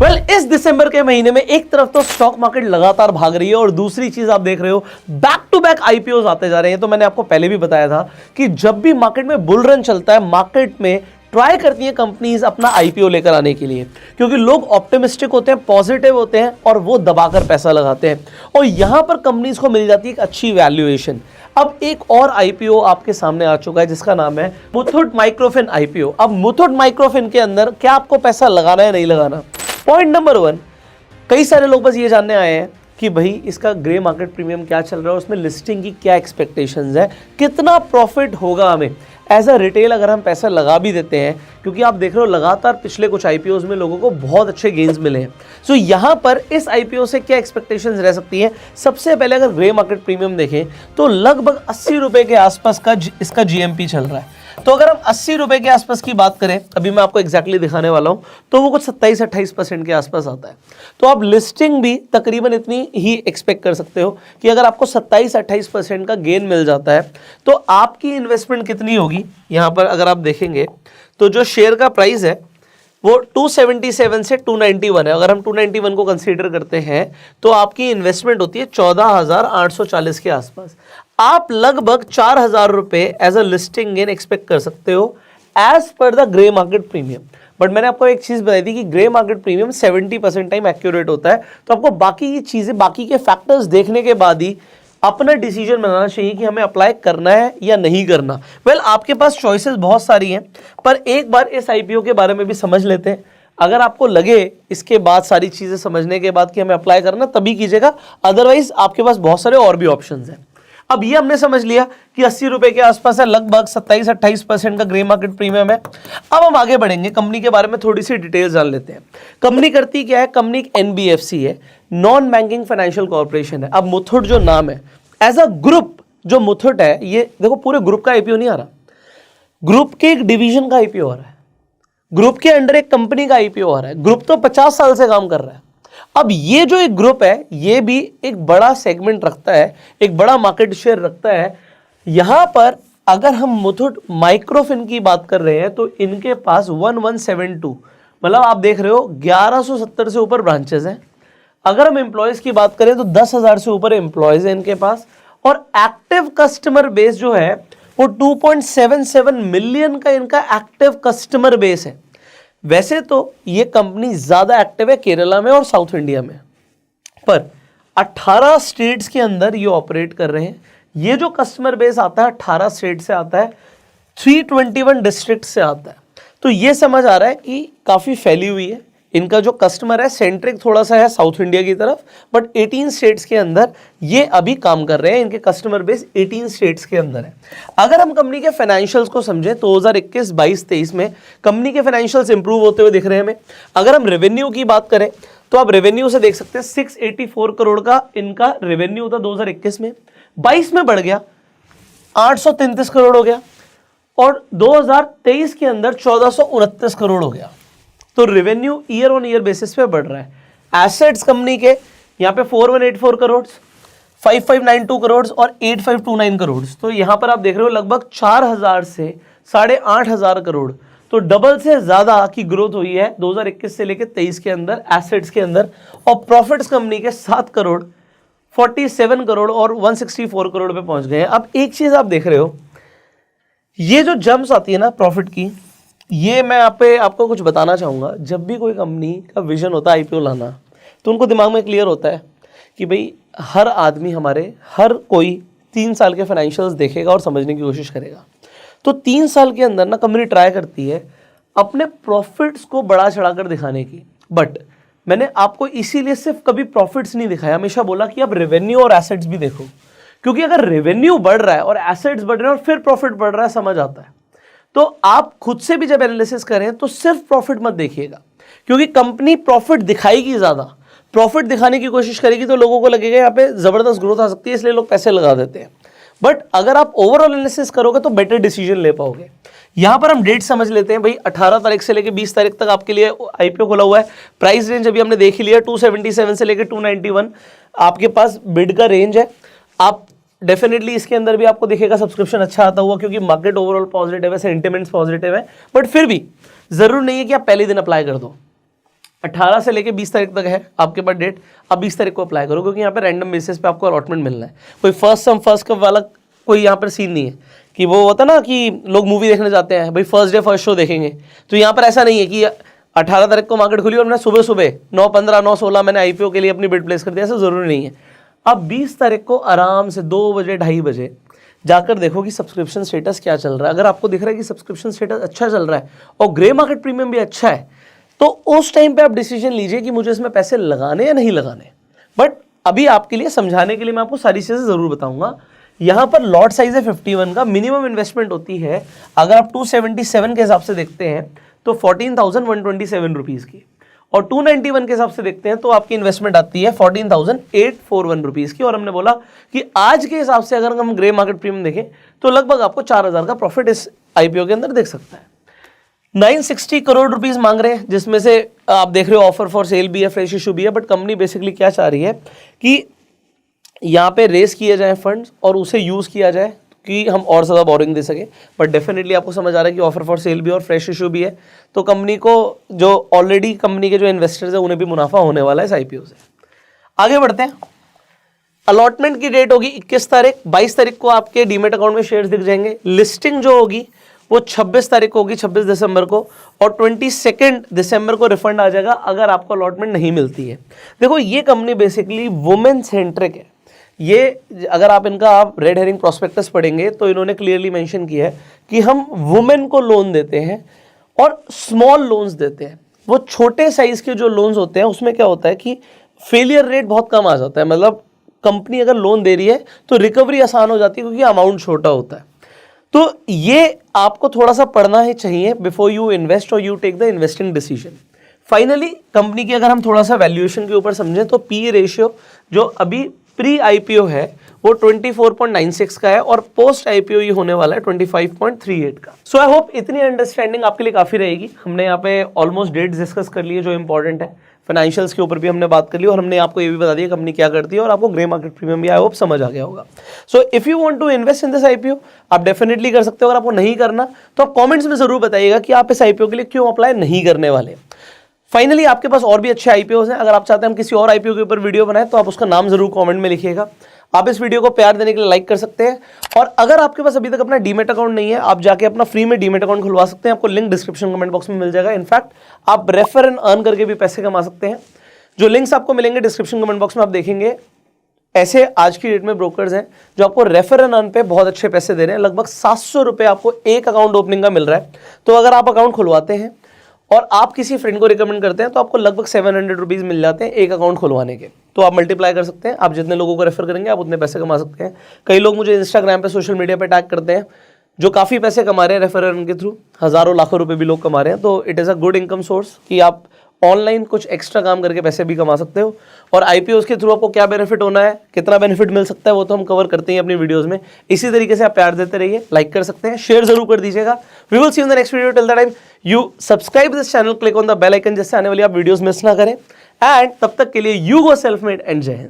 इस दिसंबर के महीने में एक तरफ तो स्टॉक मार्केट लगातार भाग रही है और दूसरी चीज आप देख रहे हो बैक टू बैक आईपीओ आते जा रहे हैं। तो मैंने आपको पहले भी बताया था कि जब भी मार्केट में बुल रन चलता है, मार्केट में ट्राई करती हैं कंपनीज अपना आईपीओ लेकर आने के लिए, क्योंकि लोग ऑप्टिमिस्टिक होते हैं, पॉजिटिव होते हैं और वो दबाकर पैसा लगाते हैं और यहां पर कंपनीज को मिल जाती है एक अच्छी वैल्यूएशन। अब एक और आईपीओ आपके सामने आ चुका है जिसका नाम है मुथूट माइक्रोफिन आईपीओ। अब मुथूट माइक्रोफिन के अंदर क्या आपको पैसा लगाना है नहीं लगाना? पॉइंट नंबर 1, कई सारे लोग बस ये जानने आए हैं कि भाई इसका ग्रे मार्केट प्रीमियम क्या चल रहा है, उसमें लिस्टिंग की क्या एक्सपेक्टेशंस है, कितना प्रॉफिट होगा हमें एज अ रिटेल अगर हम पैसा लगा भी देते हैं, क्योंकि आप देख रहे हो लगातार पिछले कुछ आईपीओज में लोगों को बहुत अच्छे गेन्स मिले हैं। सो यहाँ पर इस आईपीओ से क्या एक्सपेक्टेशंस रह सकती हैं? सबसे पहले अगर ग्रे मार्केट प्रीमियम देखें तो लगभग 80 रुपए के आसपास का इसका जीएमपी चल रहा है। तो अगर हम 80 रुपए के आसपास की बात करें, अभी मैं आपको एग्जैक्टली दिखाने वाला हूं, तो वो कुछ 27-28% के आसपास आता है। तो आप लिस्टिंग भी तकरीबन इतनी ही एक्सपेक्ट कर सकते हो कि अगर आपको 27-28% का गेन मिल जाता है तो आपकी इन्वेस्टमेंट कितनी होगी। यहां पर अगर आप देखेंगे तो जो शेयर का प्राइस है वो 277 से 291 है। अगर हम 291 को कंसीडर करते हैं तो आपकी इन्वेस्टमेंट होती है 14,840 के आसपास। आप लगभग 4,000 रुपए as a listing gain expect कर सकते हो as per the grey market premium. But मैंने आपको एक चीज बताई थी कि grey market premium 70% time accurate होता है, तो आपको बाकी की चीजें, बाकी के फैक्टर्स देखने के बाद ही अपना डिसीजन बनाना चाहिए कि हमें अप्लाई करना है या नहीं करना। आपके पास चॉइसेस बहुत सारी हैं, पर एक बार इस आईपीओ के बारे में भी समझ लेते हैं। अगर आपको लगे इसके बाद सारी चीजें समझने के बाद कि हमें अप्लाई करना, तभी कीजिएगा, अदरवाइज आपके पास बहुत सारे और भी ऑप्शंस हैं। अब ये हमने समझ लिया कि 80 रुपए के आसपास है, लगभग 27-28% का ग्रे मार्केट प्रीमियम है। अब हम आगे बढ़ेंगे, कंपनी के बारे में थोड़ी सी डिटेल्स जान लेते हैं। कंपनी करती क्या है? कंपनी एक एनबीएफसी है, नॉन बैंकिंग फाइनेंशियल कॉर्पोरेशन है। अब मुथूट जो नाम है, एज अ ग्रुप जो मुथूट है, ये देखो पूरे ग्रुप का आईपीओ नहीं आ रहा, ग्रुप के एक डिवीजन का आईपीओ आ रहा है, ग्रुप के अंडर एक कंपनी का आईपीओ आ रहा है। ग्रुप तो 50 साल से काम कर रहा है। अब ये जो एक ग्रुप है ये भी एक बड़ा सेगमेंट रखता है, एक बड़ा मार्केट शेयर रखता है। यहां पर अगर हम मुथूट माइक्रोफिन की बात कर रहे हैं तो इनके पास 1172, मतलब आप देख रहे हो 1170 से ऊपर ब्रांचेस हैं। अगर हम एम्प्लॉयज की बात करें तो 10,000 से ऊपर एम्प्लॉयज हैं इनके पास, और एक्टिव कस्टमर बेस जो है वो 2.77 मिलियन का इनका एक्टिव कस्टमर बेस है। वैसे तो ये कंपनी ज्यादा एक्टिव है केरला में और साउथ इंडिया में, पर 18 स्टेट्स के अंदर ये ऑपरेट कर रहे हैं। ये जो कस्टमर बेस आता है 18 स्टेट से आता है, 321 डिस्ट्रिक्ट से आता है। तो ये समझ आ रहा है कि काफी फैली हुई है। इनका जो कस्टमर है सेंट्रिक थोड़ा सा है साउथ इंडिया की तरफ, बट 18 स्टेट्स के अंदर ये अभी काम कर रहे हैं। इनके कस्टमर बेस 18 स्टेट्स के अंदर है। अगर हम कंपनी के फाइनेंशियल्स को समझें तो 2021, 22, 23 में कंपनी के फाइनेंशियल्स इंप्रूव होते हुए दिख रहे हैं हमें। अगर हम रेवेन्यू की बात करें तो आप रेवेन्यू से देख सकते हैं 684 करोड़ का इनका रेवेन्यू था 2021 में, 22 में बढ़ गया 833 करोड़ हो गया, और 2023 के अंदर 1429 करोड़ हो गया। तो revenue year on year basis पे बढ़ रहा है। एसेट्स कंपनी के यहाँ पे 4184 करोड़, 5592 करोड़ और 8529 करोड़। तो यहाँ पर आप देख रहे हो लगभग 4000 से 8500 करोड़, तो डबल से ज्यादा की ग्रोथ हुई है 2021 से लेकर 23 के अंदर एसेट्स के अंदर। और प्रॉफिट्स कंपनी के 7 करोड़, 47 करोड़ और 164 करोड़ पे पहुंच गए हैं। अब एक चीज आप देख रहे हो, ये जो जंप्स आती है ना प्रॉफिट की, ये मैं आपको कुछ बताना चाहूँगा। जब भी कोई कंपनी का विजन होता है आईपीओ लाना, तो उनको दिमाग में क्लियर होता है कि भाई हर आदमी, हर कोई 3 साल के फाइनेंशियल्स देखेगा और समझने की कोशिश करेगा। तो 3 साल के अंदर ना कंपनी ट्राई करती है अपने प्रॉफिट्स को बढ़ा चढ़ा कर दिखाने की। बट मैंने आपको इसीलिए सिर्फ कभी प्रॉफिट्स नहीं दिखाया, हमेशा बोला कि आप रेवेन्यू और एसेट्स भी देखो, क्योंकि अगर रेवेन्यू बढ़ रहा है और एसेट्स बढ़ रहे हैं और फिर प्रॉफिट बढ़ रहा है, समझ आता है। तो आप खुद से भी जब एनालिसिस करें तो सिर्फ प्रॉफिट मत देखिएगा, क्योंकि कंपनी प्रॉफिट दिखाएगी, ज्यादा प्रॉफिट दिखाने की कोशिश करेगी तो लोगों को लगेगा यहाँ पे जबरदस्त ग्रोथ आ सकती है, इसलिए लोग पैसे लगा देते हैं। बट अगर आप ओवरऑल एनालिसिस करोगे तो बेटर डिसीजन ले पाओगे। यहां पर हम डेट समझ लेते हैं भाई, 18 तारीख से लेकर 20 तारीख तक आपके लिए आईपीओ खुला हुआ है। प्राइस रेंज अभी हमने देख ही लिया, 277 से लेकर 291 आपके पास बिड का रेंज है। आप डेफिनेटली इसके अंदर भी आपको दिखेगा सब्सक्रिप्शन अच्छा आता हुआ, क्योंकि मार्केट ओवरऑल पॉजिटिव है, सेंटिमेंट्स पॉजिटिव है। बट फिर भी जरूर नहीं है कि आप पहले दिन अप्लाई कर दो। 18 से लेके 20 तारीख तक है आपके पास डेट। आप 20 तारीख को अप्लाई करो, क्योंकि यहाँ पे रैंडम बेसिस पे आपको अलॉटमेंट मिलना है। कोई फर्स्ट सम फर्स्ट कप वाला कोई यहाँ पर सीन नहीं है कि वो होता ना कि लोग मूवी देखने जाते हैं भाई फर्स्ट डे फर्स्ट शो देखेंगे, तो यहाँ पर ऐसा नहीं है कि 18 तारीख को मार्केट खुली और मैंने सुबह सुबह 9:15 9:16 मैंने आईपीओ के लिए अपनी बिड प्लेस कर दिया, ऐसा जरूरी नहीं है। अब 20 तारीख को आराम से 2 बजे 2:30 बजे जाकर देखो कि सब्सक्रिप्शन स्टेटस क्या चल रहा है। अगर आपको दिख रहा है कि सब्सक्रिप्शन स्टेटस अच्छा चल रहा है और ग्रे मार्केट प्रीमियम भी अच्छा है, तो उस टाइम पे आप डिसीजन लीजिए कि मुझे इसमें पैसे लगाने या नहीं लगाने। बट अभी आपके लिए समझाने के लिए मैं आपको सारी चीजें जरूर बताऊंगा। यहां पर लॉट साइज है 51 का, मिनिमम इन्वेस्टमेंट होती है अगर आप 277 के हिसाब से देखते हैं तो 14,127 रुपीज की, और 291 के हिसाब से देखते हैं तो आपकी इन्वेस्टमेंट आती है 14,841 रुपीज की। और हमने बोला कि आज के हिसाब से अगर हम ग्रे मार्केट प्रीमियम देखें तो लगभग आपको 4,000 का प्रॉफिट इस आईपीओ के अंदर देख सकता है। 960 करोड़ रुपीस मांग रहे हैं, जिसमें से आप देख रहे हो ऑफर फॉर सेल भी है, फ्रेश इशू भी है। बट कंपनी बेसिकली क्या चाह रही है कि यहाँ पे रेस किए जाए फंड्स और उसे यूज किया जाए कि हम और ज़्यादा बोरिंग दे सके। बट डेफिनेटली आपको समझ आ रहा है कि ऑफर फॉर सेल भी और फ्रेश इशू भी है, तो कंपनी को जो ऑलरेडी कंपनी के जो इन्वेस्टर्स है उन्हें भी मुनाफा होने वाला है इस आईपीओ से। आगे बढ़ते हैं। अलॉटमेंट की डेट होगी 21 तारीख, 22 तारीख को आपके डीमेट अकाउंट में शेयर्स दिख जाएंगे। लिस्टिंग जो होगी वो 26 तारीख को होगी, 26 दिसंबर को, और 22 दिसंबर को रिफंड आ जाएगा अगर आपको अलॉटमेंट नहीं मिलती है। देखो ये कंपनी बेसिकली वुमेन सेंट्रिक है। ये अगर आप इनका आप रेड हेरिंग प्रोस्पेक्टस पढ़ेंगे तो इन्होंने क्लियरली मेंशन किया है कि हम वुमेन को लोन देते हैं और स्मॉल लोन्स देते हैं। वो छोटे साइज के जो लोन्स होते हैं उसमें क्या होता है कि फेलियर रेट बहुत कम आ जाता है, मतलब कंपनी अगर लोन दे रही है तो रिकवरी आसान हो जाती है क्योंकि अमाउंट छोटा होता है। तो ये आपको थोड़ा सा पढ़ना ही चाहिए बिफोर यू इन्वेस्ट और you take the investing decision. Finally company की अगर हम थोड़ा सा वैल्यूएशन के ऊपर समझें तो पी रेशियो जो अभी प्री आईपीओ है वो 24.96 का है और पोस्ट आईपीओ ये होने वाला है 25.38 का। सो आई होप इतनी अंडरस्टैंडिंग आपके लिए काफी रहेगी। हमने यहाँ पे ऑलमोस्ट डेट्स डिस्कस कर लिए जो इंपॉर्टेंट है, फाइनेंशियल्स के ऊपर भी हमने बात कर ली और हमने आपको ये भी बता दिया कंपनी क्या करती है और आपको ग्रे मार्केट प्रीमियम भी आई होप समझ आ गया होगा। So if you want to invest in this IPO आप डेफिनेटली कर सकते हो। अगर आपको नहीं करना तो आप कमेंट्स में जरूर बताइएगा कि आप इस आईपीओ के लिए क्यों अप्लाई नहीं करने वाले। फाइनली आपके पास और भी अच्छे आईपीओ हैं, अगर आप चाहते हैं हम किसी और आईपीओ के ऊपर वीडियो बनाएं तो आप उसका नाम जरूर कमेंट में लिखिएगा। आप इस वीडियो को प्यार देने के लिए लाइक कर सकते हैं, और अगर आपके पास अभी तक अपना डीमेट अकाउंट नहीं है आप जाके अपना फ्री में डीमेट अकाउंट खुलवा सकते हैं। आपको लिंक डिस्क्रिप्शन कमेंट बॉक्स में मिल जाएगा। इनफैक्ट आप रेफर एंड अर्न करके भी पैसे कमा सकते हैं। जो लिंक्स आपको मिलेंगे डिस्क्रिप्शन कमेंट बॉक्स में आप देखेंगे, ऐसे आज की डेट में ब्रोकर्स हैं जो आपको रेफर एंड अर्न पे बहुत अच्छे पैसे दे रहे हैं। लगभग 700 रुपये आपको एक अकाउंट ओपनिंग का मिल रहा है। तो अगर आप अकाउंट खुलवाते हैं और आप किसी फ्रेंड को रिकमेंड करते हैं तो आपको लगभग 700 रुपीज़ मिल जाते हैं एक अकाउंट खुलवाने के। तो आप मल्टीप्लाई कर सकते हैं, आप जितने लोगों को रेफर करेंगे आप उतने पैसे कमा सकते हैं। कई लोग मुझे इंस्टाग्राम पे सोशल मीडिया पे टैग करते हैं जो काफ़ी पैसे कमा रहे हैं रेफर के थ्रू, हज़ारों लाखों रुपए भी लोग कमा रहे हैं। तो it is a good income source कि आप ऑनलाइन कुछ एक्स्ट्रा काम करके पैसे भी कमा सकते हो। और आईपीओ के थ्रू आपको क्या बेनिफिट होना है, कितना बेनिफिट मिल सकता है, वो तो हम कवर करते हैं अपनी वीडियोस में। इसी तरीके से आप प्यार देते रहिए, लाइक कर सकते हैं, शेयर जरूर कर दीजिएगा। We will see in the next video. Till the time you subscribe this channel, click on the bell icon जिससे आने वाली आप वीडियोस मिस ना करें। एंड तब तक के लिए you go self made and जय हिंद।